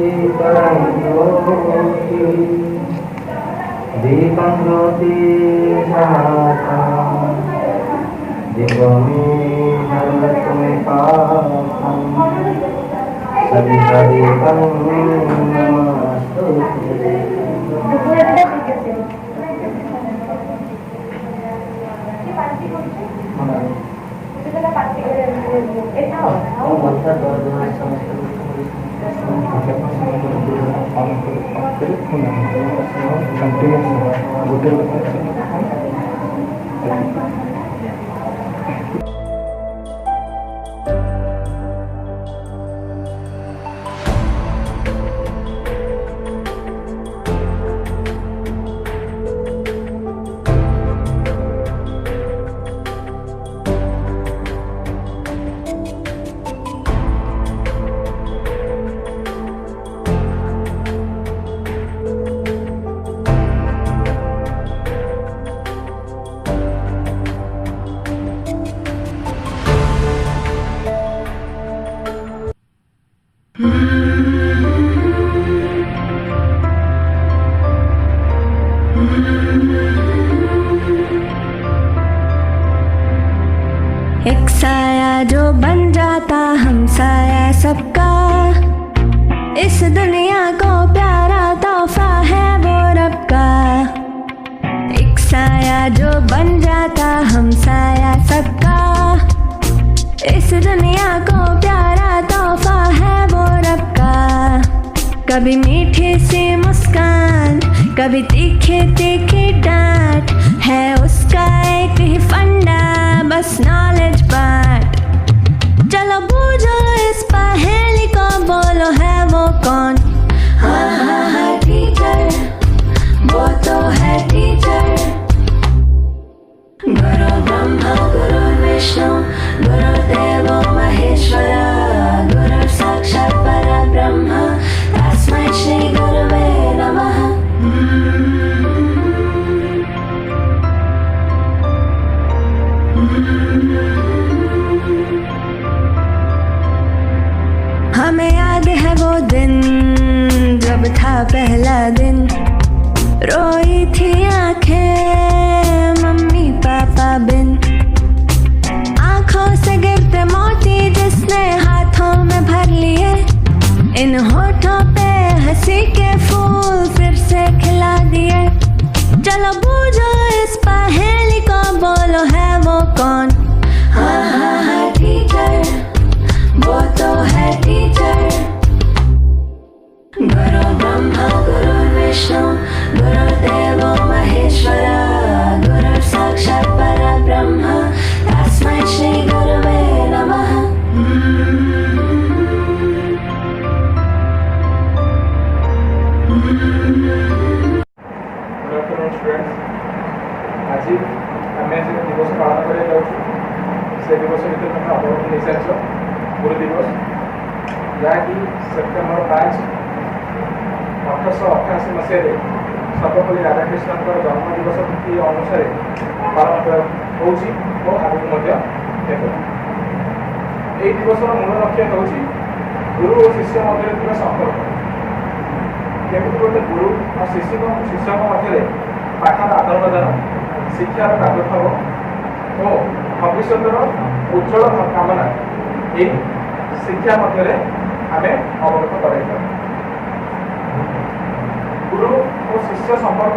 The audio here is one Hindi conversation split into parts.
परम ज्योति दीपं ज्योति समाप्तं दीपमेव पापं सवितादीपं नमस्तुते। एक साया जो बन जाता हमसाया सबका, इस दुनिया को प्यारा तोहफा है वो रब का। एक साया जो बन जाता हमसाया सबका, इस दुनिया को प्यारा तोहफा है वो रब का। कभी मीठी सी मुस्कान, कभी तीखे तीखे डांट, है उसका एक ही फंडा, बस नॉलेज बांट। चलो बूझो इस पहेली को, बोलो है वो कौन? हाँ हाँ हाँ टीचर, वो तो है टीचर। गुरु ब्रह्मा गुरु विष्णु गुरुदेवो महेश्वरा, गुरु साक्षात् परब्रह्म तस्मै श्री गुरुवे नमः। हमें याद है वो दिन जब था पहला दिन, रोई थी आंखें मम्मी पापा बिन। आंखों से गिरते मोती जिसने हाथों में भर लिए, इन होठों पे हंसी के फूल फिर से खिला दिए। चलो बूझो इस पहेली को, बोलो है वो कौन? हाँ हाँ हाँ टीचर, वो तो है टीचर। गुरु ब्रह्मा गुरु विष्णु गुरुदेवो महेश्वरा, गुरु साक्षात् परब्रह्म तस्मै श्री गुरुवे नमः। आज आम दिवस पालन कर से दिवस भर तुम अवगत हो सारी गुरु दिवस, जहाँकि सेप्टेम्बर 5 1888 मसीह सर्वपल्ली राधाकृष्ण जन्म दिवस तिथि अनुसार पालन यह दिवस मूल लक्ष्य हूँ गुरु और शिष्य मध्य संपर्क। केमी गोटे गुरु और शिष्य मध्य पाठर आदान प्रदान, शिक्षार प्रादुर्भाव और भविष्य उज्जवल कामना ये शिक्षा मध्य आम अवगत कर। गुरु और शिष्य संपर्क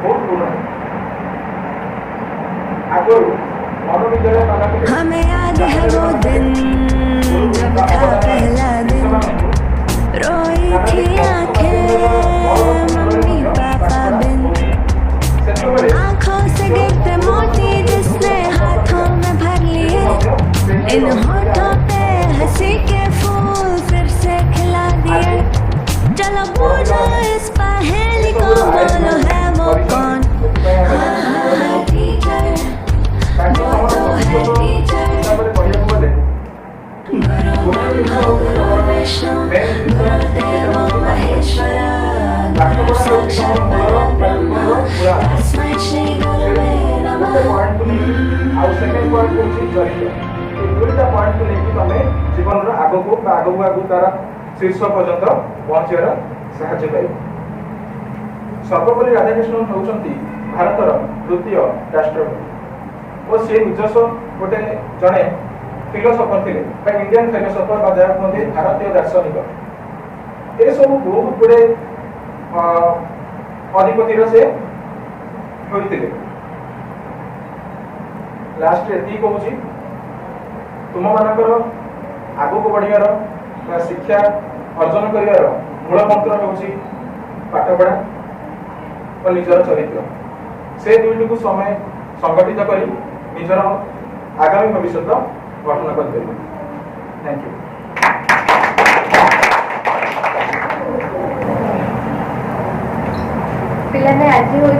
बहुत पुराना। आगुरी मनोविद्यालय हमें याद है वो दिन जब था पहला दिन, रोई थी आंखें मम्मी पापा बिन। आंखों से गिरते मोती जिसने हाथों में भर लिए, इन होठों पे हंसी के फूल फिर से खिला दिए। चलो बूझो इस पहेली को, बोलो है वो कौन? हाँ हाँ हाँ टीचर, वो तो है टीचर। गुरु ब्रह्मा गुरु विष्णु गुरुदेवो महेश्वरा, गुरु साक्षात् परब्रह्म तस्मै श्री गुरुवे नमः। सेकेंड पॉइंट हूँ जड़ित। दुईटा पॉइंट को लेकिन तुम जीवन आगक आगक आगू तार शीर्ष पर्यंत पहुंचार साहाय्य पाइब। सर्वपल्ली राधाकृष्णन होउछंती भारतर द्वितीय राष्ट्रपति और से निजस्व गोटे जड़े फिलोसफर थे इंडियन फिलोसफर जहाँ कहते भारतीय दार्शनिक ये सब बहुत गुड़े अधिपतिर से होते। लास्ट ये कहूँ तुम मानकर आगू को बढ़ियार शिक्षा अर्जन कर मूल मंत्र हूँ पाठपढ़ा और निजर चरित्र से दुईटी को समय संगठित कर निजर आगामी भविष्य गठन कर। Thank you. पिलाने आज हूँ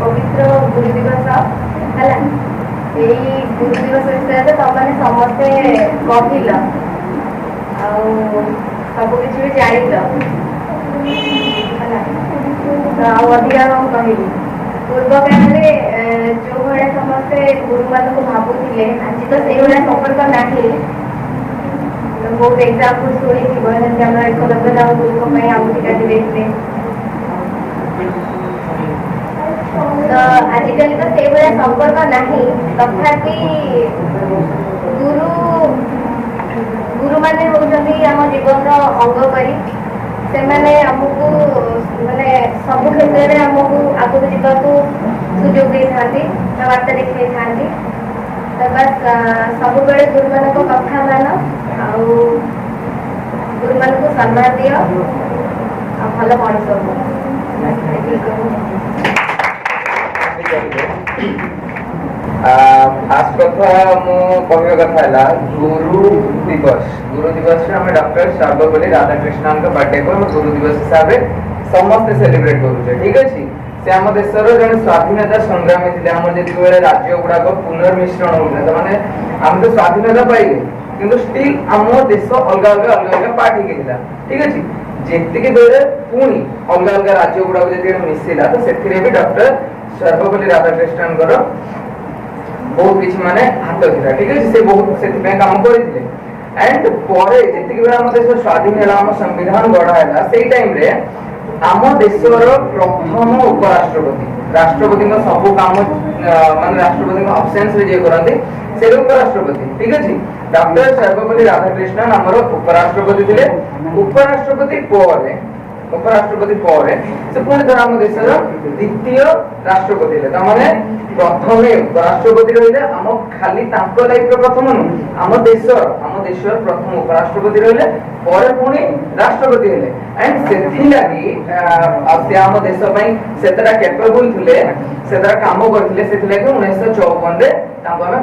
पवित्र गुरु दिवस है यही गुरु दिवस विषय तुमने समस्ते कहल सब किसी भी जान अधिका कह पूर्व काल जो भाया समस्ते गुरु मान को भावुले आज तो से भाया संपर्क ना बहुत एग्जाम्पल शुणी जमी आम एकलव्य राव गुरु आहुति देते तो आजिकल तो से भाया संपर्क ना तथापि गुरु गुरु माने होउछंती आम जीवन अंग करी से माने हमको माने सब क्षेत्र में हमको आगु जीवा को सुजोग दे थांती वार्ता देखते थांती तो बस सब बेले गुरु मान को कथा मान गुरु मान को सम्मान दियो भल मनीष हो। फास्ट कथा मु कहवा कथा है गुरु दिवस आम डॉक्टर सर्वपल्ली राधाकृष्णन का बर्थडे को गुरु दिवस हिसाब से समस्त सेलिब्रेट करुचे। ठीक अच्छे से आम देशर जन स्वाधीनता संग्रामी थे आम जो राज्य गुड़ाक पुनर्मिश्रण होता मैंने आम तो स्वाधीनता पाइले किंतु स्टिल आम देश अलग अलग पार्ट हो। ठीक अच्छे जी बेले पुणी अलग अलग राज्य गुड़ाक मिसला तो से भी डॉक्टर सर्वपल्ली राधाकृष्णन बहुत किसी माने हाथ था। ठीक है से बहुत से काम करते एंड परे जी आम देश स्वाधीन है आम संविधान गढ़ा है से टाइम रे आम देशर प्रथम उपराष्ट्रपति राष्ट्रपति सब काम मान राष्ट्रपति अब्सेंस रे जे करते से उपराष्ट्रपति। ठीक है डॉक्टर सर्वपल्ली राधाकृष्णन आमर उपराष्ट्रपति थे। उपराष्ट्रपति पर से पुणी धर आम देशर द्वितीय राष्ट्रपति प्रथम उपराष्ट्रपति रही आम खाली लाइफ प्रथम नु आम देशर प्रथम उपराष्ट्रपति रही पुणी राष्ट्रपति हेले एंड से आम देश सेतरा कैपेबल थे सेतरा काम करते 1954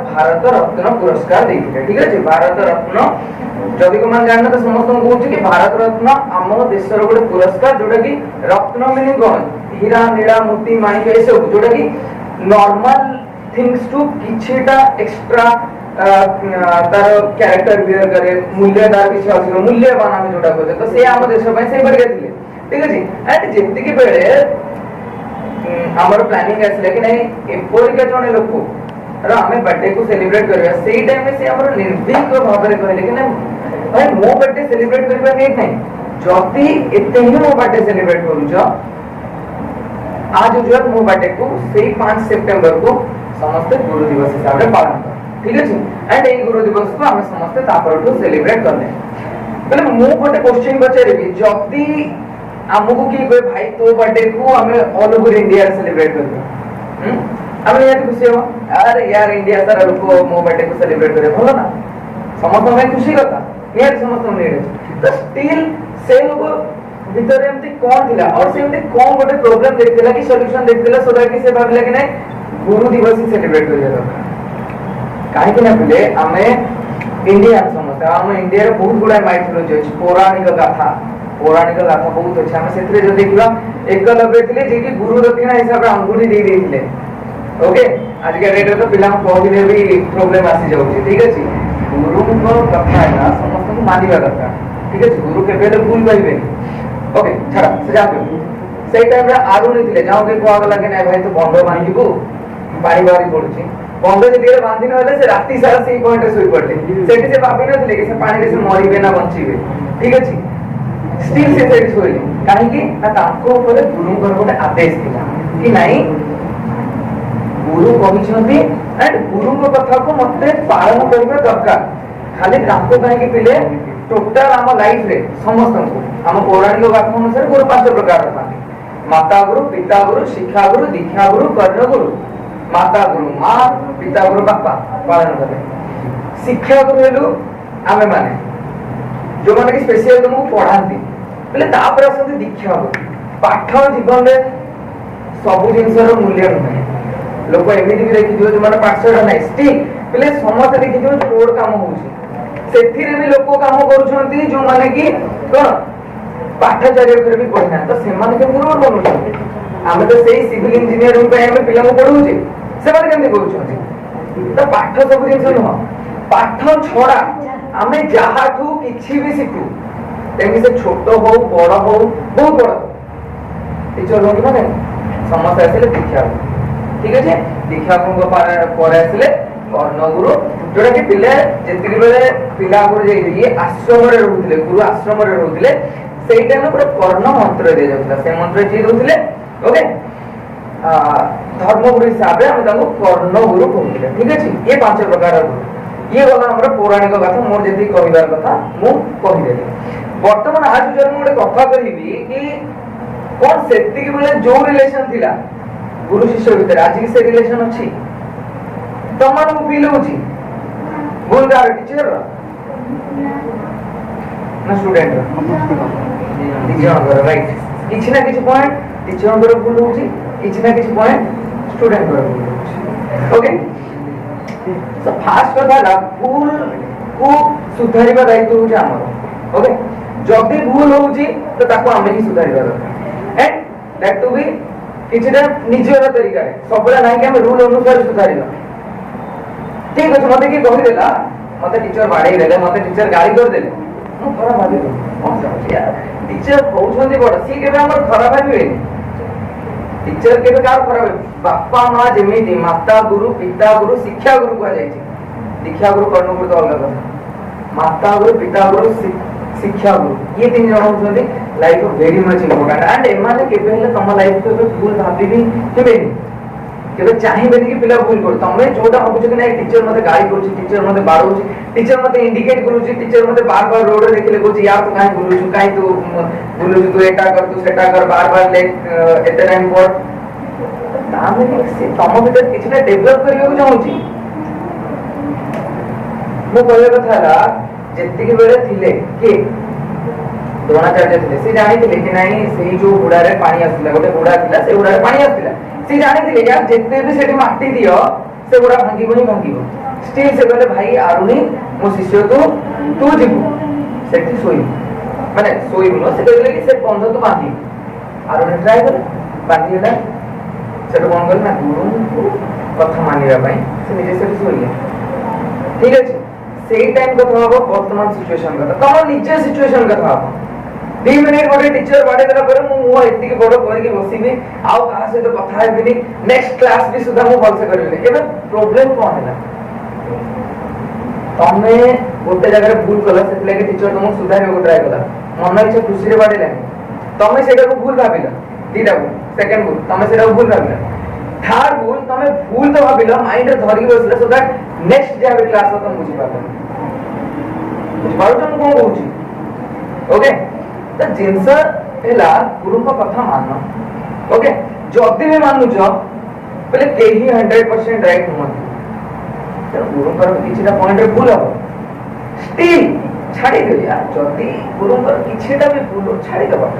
भारत रत्न पुरस्कार देते। ठीक है भारत रत्न जदि को मान जानना तो समस्त कहूँ कि भारत रत्न आम देशर गोटे पुरस्कार जोटा कि रत्न मीनिंग कौन हीरा नीला मोती माणिक ये सब जोटा कि नॉर्मल थिंग्स टू किछिटा एक्स्ट्रा तार कैरेक्टर बिहेव करे मूल्य तार किछि अधिक मूल्यवान आम जोटा कहते तो से आम देश से बढ़िया थे। ठीक है एंड जी बेले आमर प्लानिंग आसला कि नहीं एपरिका जड़े लोक आम बर्थडे को सेलिब्रेट करवा से टाइम से निर्भीक भाव में कहले कि भाई मो बर्थडे सेलिब्रेट करबा नहीं जदि एते ही मो बर्थडे सेलिब्रेट करूछ आज जो मो बर्थडे को से 5 सितंबर को समस्त गुरु दिवस हिसाब से पालन कर। ठीक है एंड ए गुरु दिवस को आम समस्त तापरठू सेलिब्रेट करले पहले मु गोटे क्वेश्चन पचारिबी जदि आमको किए कहे भाई तो बर्थडे को आम ऑल ओवर इंडिया सेलिब्रेट करबे आम निहाती खुशी हो अरे यार इंडिया सारा लोक मो बर्थडे को सेलिब्रेट करे भल ना समस्त खुशी कथा निहाती समस्त तो स्टिल से लोग भीतर एमती कौन थिला और से एमती कौन गोटे प्रॉब्लम देखथिला कि सॉल्यूशन देखथिला सो दैट कि से भाबिला कि नहीं गुरु दिवस ही सेलिब्रेट करिया दरकार काहे कि ना बोले आमे इंडिया समस्त आम इंडिया रे बहुत गुडा माइथोलॉजी अछि पौराणिक गाथा बहुत अच्छा हम सेथरे जो देखिबा एकलव्य थिले जे कि गुरु दक्षिणा हिसाब रे अंगुठी दे देथिले। ओके आज के डेट रे तो पिला कहले भी प्रॉब्लम आसी जाउछि। ठीक अछि गुरु को कथा है ना समस्त को मानिबा दरकार। ठीक अछि गुरु के बेले भूल पाइबे। ओके छड़ा से जाबे से टाइम रे आरु नै थिले जाओ के कोआ लगे नै भाई तो बंध बांधिबो पानी बारी पड़ुछि बंध जे बांधि न होले से राती सारा सेही पॉइंट रे सोई पड़ले सेठी से भाबि न थिले कि से पानी रे से मरिबे ना बंचिबे। ठीक अछि स्टिल से सेट होइले काहे कि ताको ऊपर गुरुଙ୍କର ଗୋଟେ आदेश थिला कि नाही गुरु कहिसंती एंड गुरुଙ୍କ कथा को मते पालन करबा दरकार खाली ताको काहे कि पिले टोटल हम लाइफ रे समस्त को हम पौराणिक गाथा अनुसार गुरु पांच प्रकार रहते माता गुरु पिता गुरु शिक्षा गुरु दीक्षा गुरु कर्ण गुरु माता गुरु मां पिता गुरु बापा पालन करे शिक्षा गुरु हेलु आमे माने जो माने कि स्पेशल तुमको पढ़ांती बोले तापर असते दीक्षा गुरु पाठ जीवन रे सब जिनसर मूल्य नहीं लोक एमिति भी देखि जो माने पाठशाला नाही स्टिल बोले समस्त देखि जो रोड काम होउची सेथिरे भी लोक काम करूछंती जो माने कि कोन पाठाचार्य पर भी पढ़ना तो से माने के गुरु बनउछंती आमे तो सेही सिविल इंजीनियरिंग पे हमें पिला को पढौछे से माने केमति करूछंती तो पाठ सब जिनस न पाठ छोड़ा आमे जहाठू किछि भी सिखू तेमी से छोट हो बड़ हो बहुत बड़ टीचर लोग माने समस्त आसिले दीक्षा ठीक है दीक्षा को पर आसिले कर्ण गुरु जोटा कि पिले जेतिक बेले पिला गुरु जे ये आश्रम रे रहउतिले गुरु आश्रम रे रहउतिले सेही टाइम पर कर्ण मंत्र दे जाउतला से मंत्र जे रहउतिले ओके धर्म गुरु हिसाब रे हम ताको कर्ण गुरु कहउतिले ठीक है ये पांच प्रकार गुरु ये गला हमर पौराणिक कथा मोर जेति कहिबार कथा मु कहि देली वर्तमान आज जर मु कथा कहिबी कि कोन सेतिक बेले जो रिलेशन थिला गुरु शिष्य भीतर आज की से रिलेशन अछि तमन को फील होची भूल कार टीचर ना स्टूडेंट टीचर राइट किछि ना किछि पॉइंट टीचर को भूल होची किछि ना किछि पॉइंट स्टूडेंट को भूल होची ओके तो फास्ट कथा ला भूल को सुधारिबा दायित्व होची हमर ओके जदी भूल होची तो ताको हम ही सुधारिबा दरकार एंड दैट टू बी किछिटा निजर तरीका रे सबला नाही कि हम रूल अनुसार सुधारिबा ठीक है मते की कहि देला मते टीचर बाडे देले मते टीचर गाली कर देले मु खराब भाबी कोन समझ यार टीचर कहउछंती बड सी केबे हमर खराब भाबी टीचर केबे कार खराब बापा मां जेमिति माता गुरु पिता गुरु शिक्षा गुरु को जाय छी दीक्षा गुरु कर्ण गुरु तो अलग कथा माता गुरु पिता गुरु शिक्षा गुरु ये तीन जण होछंती life very much important and एमाने केबे हेले तम लाइफ को भूल भाबी भी केबे केबे चाहिबे कि पिला भूल कर तमे जोटा होछ कि नै टीचर मते गाली करूची टीचर मते बाडूची टीचर मते इंडिकेट करूची टीचर मते बार बार रोड रे देखले कहूची यार तू काहे भूलुछु काहे तू भूलुछु तू एटा कर तू सेटा कर बार बार लेट एते टाइम पढ़ तामे से तम भीतर किछटा डेवलप करियो चाहूची मो कहले कथा ला जेति के बेले थिले के द्रोणाचार्य थे से जानी थे कि नहीं से जो गुड़ा रे पानी आसला गोटे गुड़ा थिला से गुड़ा रे पानी आसला से जानी थे यार जेते भी सेठी माटी दियो से गुड़ा भांगीबो नहीं भांगीबो स्टिल से कहले भाई आरुनी मो शिष्य तू जीवु सेठी सोई माने सोई नो से कहले कि से बंध तो बांधी आरुनी ट्राई कर बांधीला सेठ कोन कर ना गुरु कथा मानिबा पई से निजे सेठी सोई ठीक है सेही टाइम कथा हो वर्तमान सिचुएशन कथा तम निजे सिचुएशन कथा हो 2 मिनिट गोटे टीचर बाडे देला पर मु एति के बडो करके बसिबी आउ कहा से तो कथा हेबिनी नेक्स्ट क्लास भी सुधा मु बल से करबी एबे प्रॉब्लम कोन हैला तमे गोटे जगह रे भूल कला से लेके टीचर तुम सुधारे को ट्राई कला मन इच्छा खुशी रे बाडे लागे तमे सेटा को भूल भाबिला दीटा भूल सेकंड भूल तमे सेटा को भूल भाबिला थर्ड भूल तमे भूल तो भाबिला माइंड रे धरि बसला so that next J class हो तुम बुझी पाबो तुम कोन कहूची ओके तो जिनस हेला गुरु को कथा मानना ओके जदी भी मानु छ पहले केही 100% राइट हो तो गुरु पर किछटा पॉइंट रे भूल हो स्टिल छाड़ी दे यार जदी गुरु पर किछटा भी भूल छाड़ी दे बात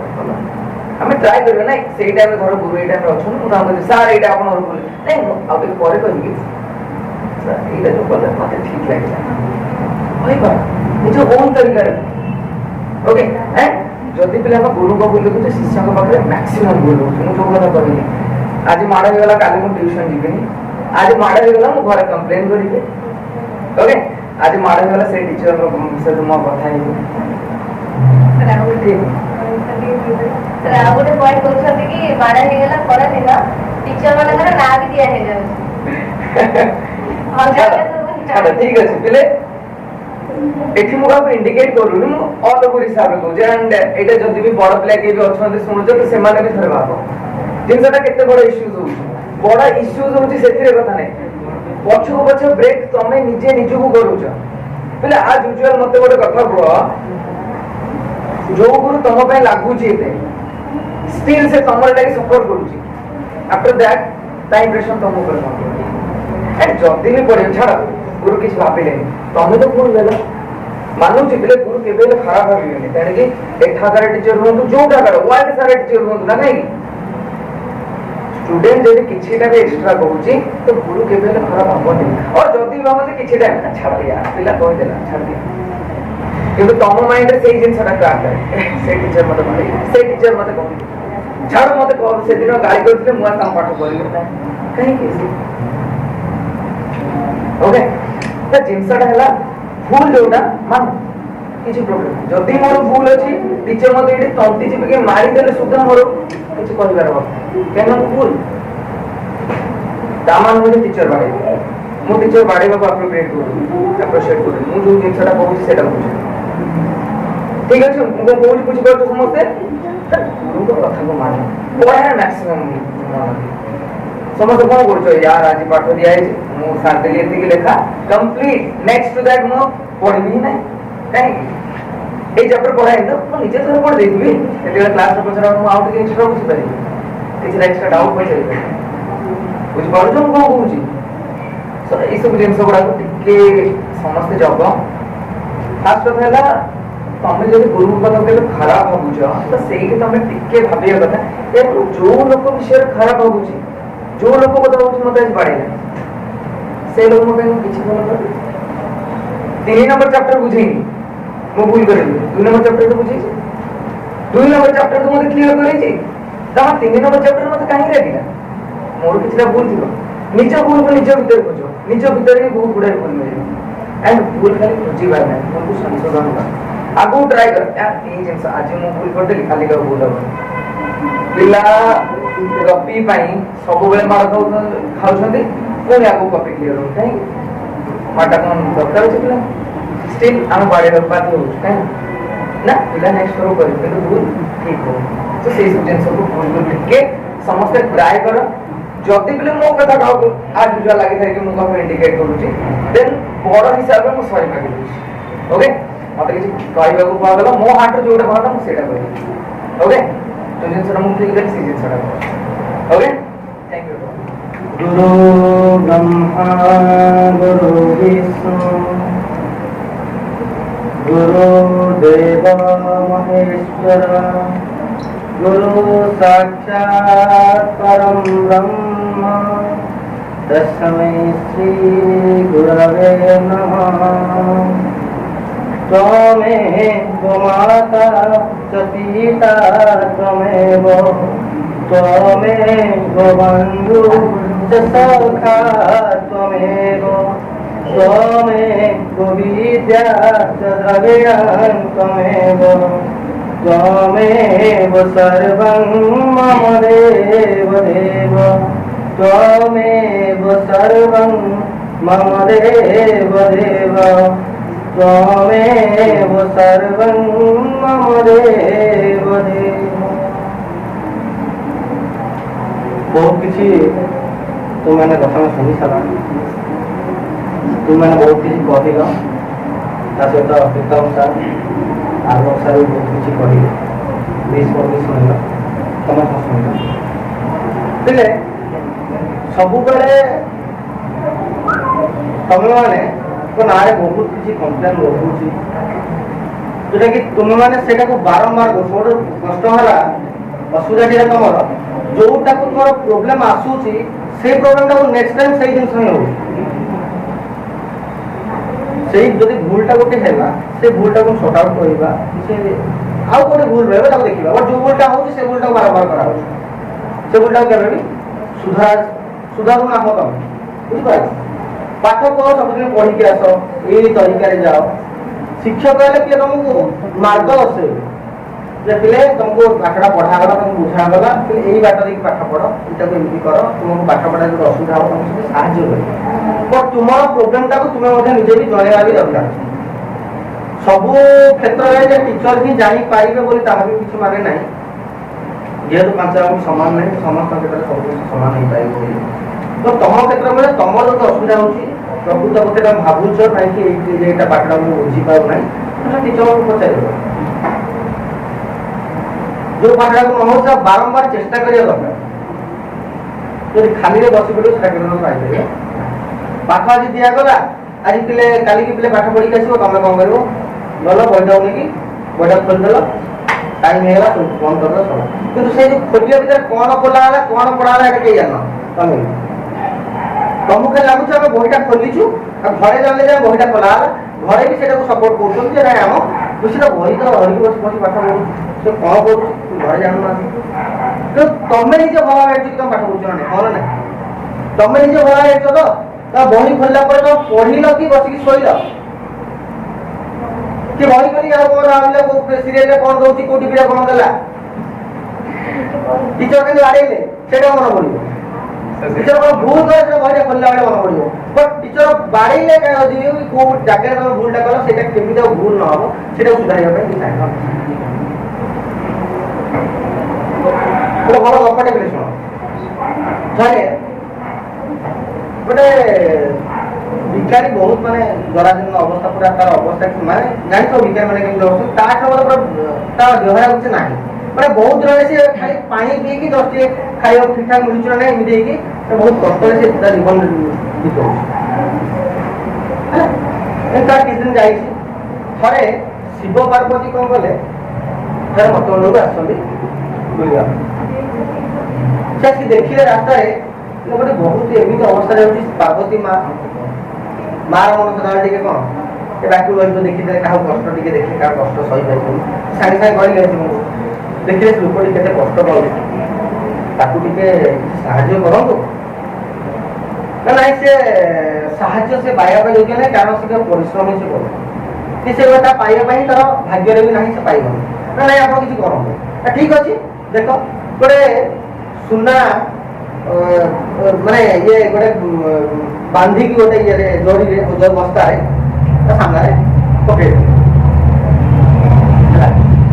हमें ट्राई करबे ना सेही टाइम में धरो गुरु ए टाइम रे अछन मु काम सर एटा अपन और भूल नहीं अब एक परे कहबी सर एटा जो बोले मते ठीक लागला होई बा ये जो ओन तरीका रे ओके हैं जदि पिला हम गुरु को बोले तो शिष्य को पाखे मैक्सिमम भूल हो मु जो कथा कहली आज माड़ हो गला काली मु ट्यूशन जीबेनी आज माड़ हो गला मु घर कंप्लेन करिबे ओके आज माड़ हो गला से टीचर को से मो कथा ही राहुल ठीक राहुल पॉइंट कहछथि कि माड़ हो गला परा दिन टीचर मानकर ना भी दिया हे जाउ अच्छा ठीक है पिले एठी मु काको इंडिकेट करूनी मु ऑल ओवर हिसाब रे कहू एंड एटा जदी भी बड़ प्ले के भी अछन सुनु तो से माने भी थरे भाबो जिनसटा केते बड़ इश्यूज हो बड़ इश्यूज होची सेथिरे कथा नै पछो पछो ब्रेक तमे निजे निजु को करूछ पहले आज यूजुअल मते बड़ कथा कह जो गुरु तम पे लागू छी एते स्टिल से तमर लागि सपोर्ट करूची आफ्टर दैट ता इंप्रेशन तम ऊपर पड़े एंड जदी भी पड़े छाड़ा गुरु किछ भाबिले तमे तो भूल लेला मानु चितले गुरु केबे खराब भाबिले तेने कि एठागार टीचर होंतु जोटागार वाइड सारे टीचर होंतु ना काई स्टूडेंट जदी किछिटा भी एक्स्ट्रा कहूची तो गुरु केबे खराब भाबनी और जदी भाबते किछिटा छाड़ दिया पिला कहि देला छाड़ दिया किंतु तम माइंड रे सेही जिंसटा का करे से टीचर मते मारी से टीचर मते कहू छाड़ मते कह से दिन गाली करथिले मुआ काम पाठ करियो काई केसी ओके तो जिनसटा हला भूल जोटा मान किछि प्रॉब्लम जदी मोर भूल अछि टीचर मते एठी तंती चिपि के मारी देले सुद्धा मोर किछि कहिबार बा केन भूल दामान होले टीचर बाडे मो टीचर बाडे को अप्रोप्रिएट करू मु जो जिनसटा कहू सेटा बुझे ठीक अछि मु कहू कुछ कर समझते गुरु को कथा को मान पढ़ा मैक्सिमम समझ कौन कर यार आज पाठ दिया है मु साथ देली एति के लेखा कंप्लीट नेक्स्ट टू दैट मु पढ़बी ही नहीं काहे ए चैप्टर पढ़ाई तो मु नीचे थोड़ा पढ़ देबी एति क्लास में पछरा मु आउट के एक्स्ट्रा बुझ पारी किछ एक्स्ट्रा डाउट पड़ जाई बुझ पारो जो को कहूची सो ई सब जिंस गुडा को टिके समस्त जग खास कथा हला तमे जदि गुरु को केले खराब भाबुछ तो सेही तमे टिके भाबिया कथा ए जो लोक विषय खराब भाबुची जो लोक कथा होची मते आज बाड़ेला से लोग मते किछि बोल कर 3 नंबर चैप्टर बुझेनी मो भूल करली 2 नंबर चैप्टर तो बुझी 2 नंबर चैप्टर तो मते क्लियर करै छी ता 3 नंबर चैप्टर मते काहे लागिला मोर किछरा भूल थिबो निज भूल को निज भीतर खोजो निज भीतर ही बहुत गुडा भूल मिले एंड भूल खाली खोजी बार नै तुमको संशोधन होगा आगु ट्राई कर यार ई जिंस आज मो भूल कर देली खाली का भूल हो पिला कॉपी पाई सब बेले मार खाउछंती कोन आगु कॉपी क्लियर हो काई माटा कोन दरकार छै पिला स्टिल हम बाडे बात हो काई ना पिला नेक्स्ट करो कर କିନ୍ତୁ भूल ठीक हो तो सेही सब जिंस को भूल कर के समस्त ट्राई करो जति बेले मो कथा कहू आज जो लागि थाय कि मो को इंडिकेट करू छी देन बड़ हिसाब रे मो सॉरी मागि छी ओके मते किछि कहइबा को पागला मो हाथ जोडा भाला मो सेटा कहि ओके तो जिन सर मुक्ति के season sir okay thank you गुरु ब्रह्मा गुरु विष्णु गुरु देव महेश्वर गुरु साक्षात् परम ब्रह्म तस्मै श्री गुरवे नमः त्वमेव माता च पिता त्वमेव त्वमेव बन्धु च सखा त्वमेव त्वमेव विद्या च द्रविणं त्वमेव त्वमेव सर्वं मम देव देव त्वमेव सर्वं मम देव देव त्वमेव सर्वं मम देव देव बहुत किसी तुमने कथा में सुनी सारा तुमने बहुत किसी कहल ता सहित प्रीतम सार आलोक सार बहुत किसी कहले बेस भी शुणल तुम शुणल तेरे सब बेले तुम मैंने ना बहुत किसी कम्प्लेन रोचे जोटा कि तुम मैंने को बारंबार सब कष्ट है असुविधा तुम जोटा को तुम प्रोब्लेम आसूची से प्रोब्लेम टाको नेक्स्ट टाइम सही जिन ही हो सही जदि भूलटा गोटे है से भूलटा को सॉर्ट आउट करबा से आउ कोटे भूल रहबे ताको देखिबा और जो भूलटा हो से भूलटा बारंबार करा हो से भूलटा केबे सुधार ना हो तुम बुझ पाए पाठ को सबदिन पढ़ी के आसो यही तरीका रे जाओ शिक्षक कहले कि तुमको मार्ग दर्शे जे पिले तुमको पाठड़ा पढ़ा गला तुमको बुझा गला कि एही बात रे पाठ पढ़ो इटा को इमति करो तुमको पाठ पढ़ा जो असुविधा हो तुमको सहाय्य करे पर तुम्हारा प्रॉब्लम ता को तुमे मध्ये निजे भी जणेवा भी दरकार सबु क्षेत्र में टीचर ही जानी पारिबे बोली ताहा भी किछि माने नाही जेहेतु पांच जन समान नहीं समस्त क्षेत्र सब कुछ समान नहीं पाइबो तो तम क्षेत्र में तम जो असुविधा होची प्रकृत पक्षे तुम भावुच ना कि एटा पाठटा मु बुझी पाउ नाही तो टीचर को पचारिबो जो पाठटा को नहोचा बारंबार चेष्टा करिया दरकार यदि खाली रे बसी पड़ो सेटा केना पाइबे पाठ आज दिया गला आज पिले काली की पिले पाठ पढ़ी के आसीबो तमे कोन करबो गलो बहिटा उनी की बहिटा खोल देलो टाइम हेला तो फोन कर दो सब किंतु से जो खोलिया भीतर कोन बोला हला कोन पढ़ा हला एटा के जानो तमे तमु के लागु छ बहिटा खोलिछु आ घरे जाने जे बहिटा खोला हला घरे भी सेटा को सपोर्ट करछन जे नाही हम दूसरा बहि तो हरि बस बस पाठ पढ़ू से कोन करू घरे जानो ना तो तमे निजे भला है कि तुम पाठ पढ़ू ना कोन ना तमे निजे भला है तो बही खोलला पर तो पढ़िल कि बसिक सोइल कि बही करी आ कोन आइले को सीरियल रे कोन दोची कोटी बिरा कोन देला टीचर के आड़ेले सेटा मन पड़िबो टीचर को भूल करे से बही खोलला बेले मन पड़िबो बट टीचर बाड़ीले का दियो कि को जाके तो भूलटा कलो सेटा केमि तो भूल न हो सेटा सुधारिया पे कि चाहे तो बड़ गपटे के सुनो थारे गोटे भिखारी बहुत माने जराजीर्ण अवस्था पूरा तार अवस्था माने जानि तो भिखारी माने केमि होछ ता खबर पूरा ता व्यवहार कुछ नाही माने बहुत दिन से खाली पानी पी की दस्ते खाइयो ठीक ठाक मिलुछ ना एमि देकी बहुत कष्ट से ता जीवन बितो एता किछ दिन जाई थरे शिव पार्वती कोन गले थरे मत लोग आसंदी बुलिया से कि देखिले रास्ता रे गोटे बहुत एमती अवस्था होती पार्वती माँ मार मन सदा टे कौन ए बाकी लोग देखी दे क्या कष्ट टे देखिए क्या कष्ट सही पाई सागे सागे गली गए देखिए लोक केते कष्ट पाऊँ साहाଯ୍य करूँ ना ना से साहाଯ୍य से पाइबा योग्य ना कारण से परिश्रम से कर से पाइबा तार भाग्य भी ना से पाइबन ना ना आप किसी करूँ ठीक अच्छे देख गोटे सुना माने ये गोटे बांधी की गोटे ये जोड़ी रे जो बस्ता रे ता सामने रे पके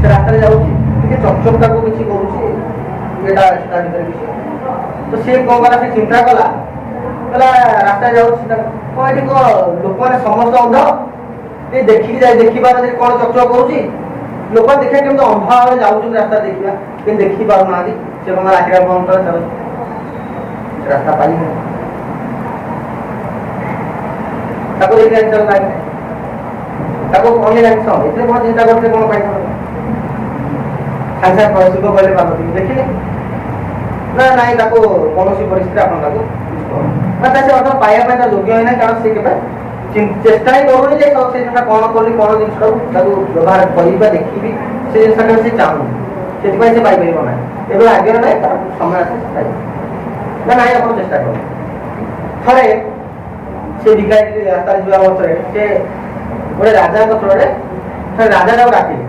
से रास्ता रे जाउची के चकचक ताको किछि करूची एटा स्टार्ट करे किछि तो से को गला से चिंता कला कला रास्ता जाउची ता को एठी को लोक माने समस्त अंध ए देखि जाय देखिबा रे कोन चकचक करूची लोक देखे केम तो अंधा वाले जाउची रास्ता देखिबा के देखि पाउ ना आदि से कोन आखिरा बंद कर चलो रास्ता पाई है ताको देखि चल ना ताको कोन ले सो इतने बहुत चिंता करते कोन पाई खासा पैसे को बोले बाबू देखिले ना नहीं ताको कोनोसी परिस्थिति आपन ताको पता से अथ पाया पे योग्य है ना कारण से केबे चेष्टा ही करूनी जे से जटा कोन कोली कोन दिन सब ताको व्यवहार करिबा देखिबी से सका से चाहू से से पाई परिबो ना एबे आगे ना समय आसे पाई ना नहीं अपन चेष्टा करो थरे से भिखारी रास्ता जुआ अवसर से गोटे राजा थ्रोरे थरे राजा टाको डाकिले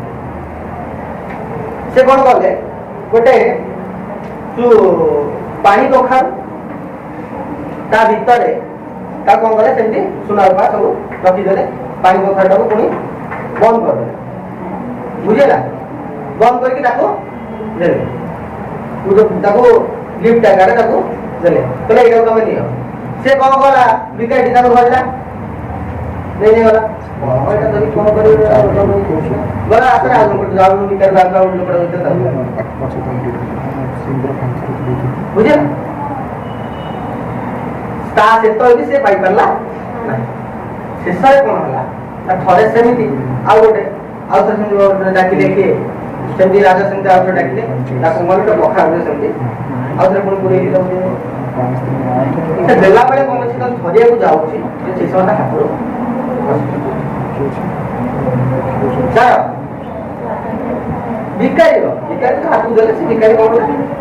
से कौन कले गोटे जो पानी कखार ता भितर ता कौन कले सेमती सुना रूपा सब रखीदे पानी कखार टाको पुणी बंद करदे बुझेगा बंद करके ताको देले ताको गिफ्ट आकार ताको देले कहले एटा तमे नियो से कौन कला भिखारी ताको भरला नहीं गला एटा तरी कोन करी गला आसरा आलो को जाऊ भिखारी बाबा लोकड़ा होते बुझे ता से तो भी से पाई परला से सरे कोन हला ता थरे सेमिति आ गोटे आ तो सेमिति डाकी देखिए सेमिति राजा सेमिति आ तो डाकी ता कोमल तो बखा हो सेमिति आ तो पुणी पुरी दो इसे देला बेले कोन से तो थरिया को जाउची से समता ठाकुर चलो भिखारी तो हाथ देले से भिखारी कोन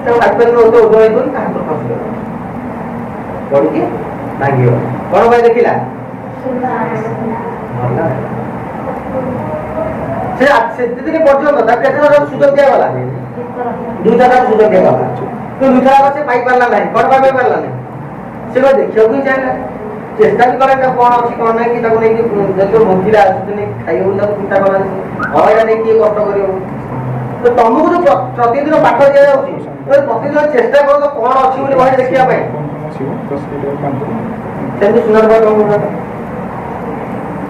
से हाथ पर नो तो उदय कोन हाथ फस गयो पड़ी के लागियो कोन भाई देखिला से दिन पर्यंत ता केतना सुযোগ दिया वाला दुटा का सुযোগ दिया वाला तो दुटा से पाई पारला नहीं कोन पाई पारला नहीं से देखियो भी जाने चेष्टा भी करें कौन अच्छी कौन नहीं कि जो भोगिला आसुनी खाइबू चिंता करें हाँ यहाँ नहीं किए कष्ट कर तो तुमको जो प्रतिदिन पाठ दि जाऊँगी प्रतिदिन चेष्टा कर तो कौन अच्छी बड़ी देखा सेमती सुंदर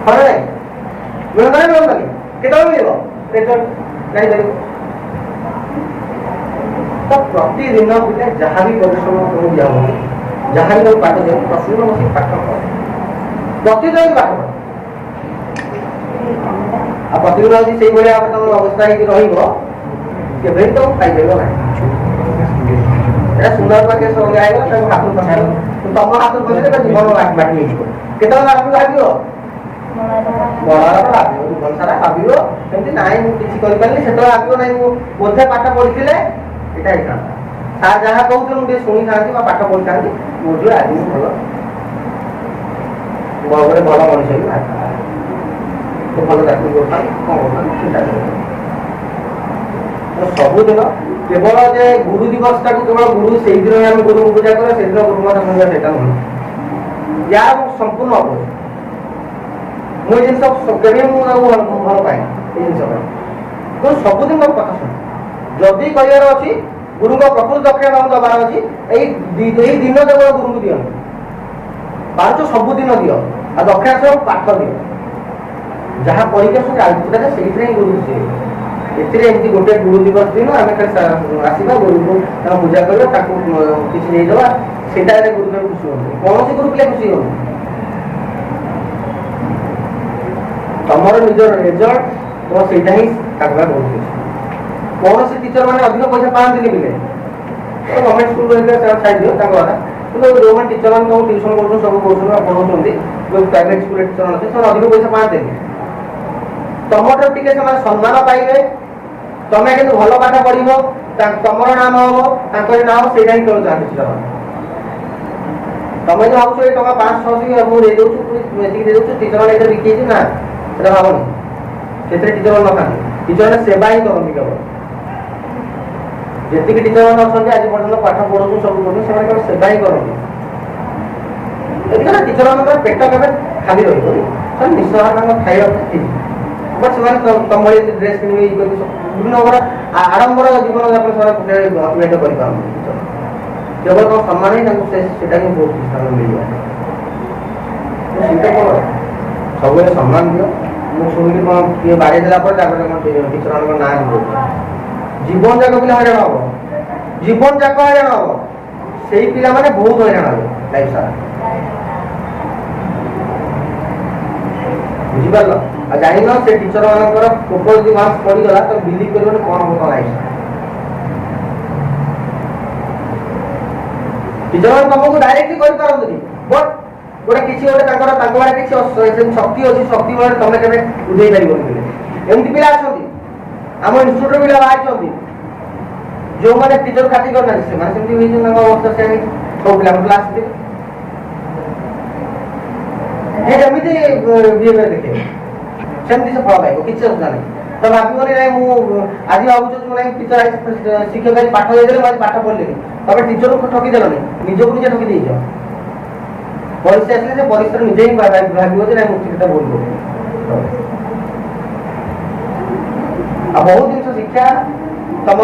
हाँ ना मिलता नहीं मिलता नहीं केत मिल जापर तो प्रतिदिन पिले जहाँ भी परिश्रम तुम दिया जहाँ भी तुम पाठ दिया प्रतिदिन बस पाठ कर प्रतिदिन पाठ कर प्रतिदिन यदि से भाई तुम अवस्था हो केवे तुम पाइब ना सुंदर पाखे सब आएगा हाथ पकड़ तुम हाथ पकड़े जीवन बाटी केत भाव जीवन सारा भाव कमी ना किसी करें से भाव ना बोधे पाठ पढ़ी यहाँ होता सार जहाँ कहते मुझे शुणी था पाठ पढ़ी था बुझे आज भल भल मनुष्य भी बाहर भल चाकरी करता कौन करता सबुदिन केवल जे गुरु दिवस टाक केवल गुरु से दिन आम गुरु पूजा कर से दिन गुरु माता पूजा से नुह यार संपूर्ण अपोजिट मुझे जिन भल पाए जिन तो सबुदिन तुम कथा शुण जदि कह गुरु को प्रकृत दक्षिणा तुम दबार अच्छी दिन केवल गुरु को दियो पाँच सबुदिन दियो आ दक्षिणा सब पाठ दियो जहाँ परीक्षा सब आगे से गुरु खुशी एमती गोटे गुरु दिवस दिन आम आसवा गुरु को पूजा करवा किसी नहीं दवा से गुरु पे खुशी हो कौन गुरु पे खुशी हो तुम निजर रिजल्ट तुम से बहुत कौन से टीचर मैंने अधिक पैसा पाती पिले गवर्नमेंट स्कूल छाड़ दियो जो मैंने टीचर मैंने ट्यूशन कर सब पढ़ाऊँ जो प्राइवेट स्कूल टीचर अच्छे से अधिक पैसा पाते तुम टे सम्मान पाइबे तुम कि भल पाठ पढ़ तुम नाम हम ना हम से कल चाहते टीचर तुम जो भाव टका 500 मुझे टीचर मैंने बिकी ना भावनी से टीचर मैंने ना टीचर मैंने सेवा ही करती केवल जी टीचर मैंने अच्छा आज पर्यटन पाठ पढ़ू सब करूँ से सेवा ही करती टीचर मान पेट केवे खाली रही निश्चय खाଇବା ठीक बट से तुम ड्रेस किन विभिन्न प्रकार आडंबर जीवन यापन से अतिबाहित कर केवल तुम सम्मान ही बहुत स्थान मिल जाए सब सम्मान दियो मुझे किए बाड़े देला टीचर ना जीवन जाक पिला हईराण हम जीवन जाक हईराण हम से पिला माने बहुत हईराण हे लाइफ सारा बुझीपार जान से टीचर मानकर प्रपोज जो मार्क्स पड़गला तो बिलीव कर कौन होता लाइफ टीचर मैंने तुमको डायरेक्टली कर पारती बट गोटे किसी गोटे किसी शक्ति अच्छी शक्ति बल तुम के बुझे पार एमती पिला अच्छा आम इन्स्टिट्यूट पिला बाहर जो मैंने टीचर खाती करना से अवस्था से सब पिला क्लास जमी बिहेवियर देखे सेमती से फल पाइब किसी असुविधा नहीं तो भावी ना आज भावुँ टीचर शिक्षक आज पाठ देदेले मुझे पाठ पढ़ी तब टीचर को ठकी देलनि निजक निजे ठकी देज परीक्षा आसे से परीक्षा निजे ही भाव ना मुझे भूल कर बहुत जिन शिक्षा तुम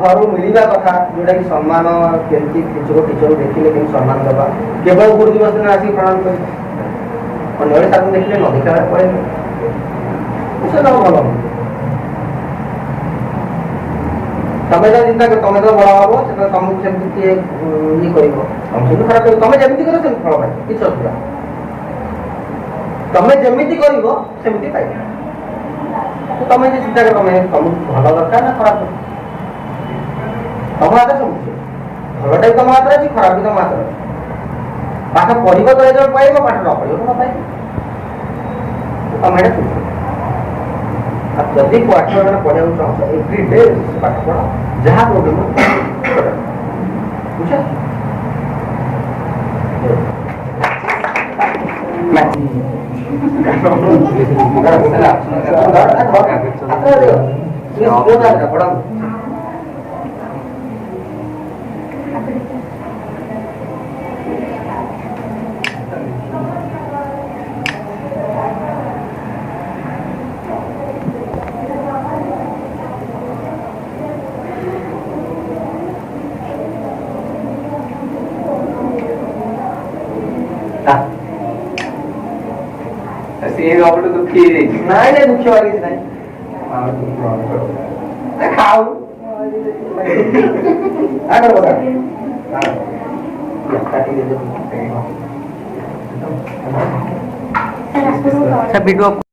घर मिलवा कथा जोटा कि सम्मान केमती टीचर देखिले कि सम्मान दबा केवल गुरु दिवस दिन आसिक प्रणाम कर देखिले न देखा पड़े भल तमें जो चिंता कर तुम जो बड़ हम से तुमको सेमती किए ये कर खराब तुम जमी कर फल पाए किसी असुविधा तुम जमी करमती पाइब तुम जो चिंता कर तुम भल दरकार ना खराब तुम हाथ सब भलटा भी तुम हाथ अच्छी खराब भी तुम हाथ अच्छी पाठ पढ़ तो रिजल्ट पाइब पाठ न पढ़ तो न पाइब तुम ये जदि पाठ पढ़ा चाहो एवरी डे पाठ पढ़ जहाँ प्रोब्लेम बुझे पढ़ा ସିଏ ସବୁଠୁ ଦୁଃଖୀ ହେଇଯାଇଛି। ନାଇଁ ନାଇଁ ଦୁଃଖ ହବାର କିଛି ନାହିଁ ଖାଉ ସାର୍ ଆପଣଙ୍କୁ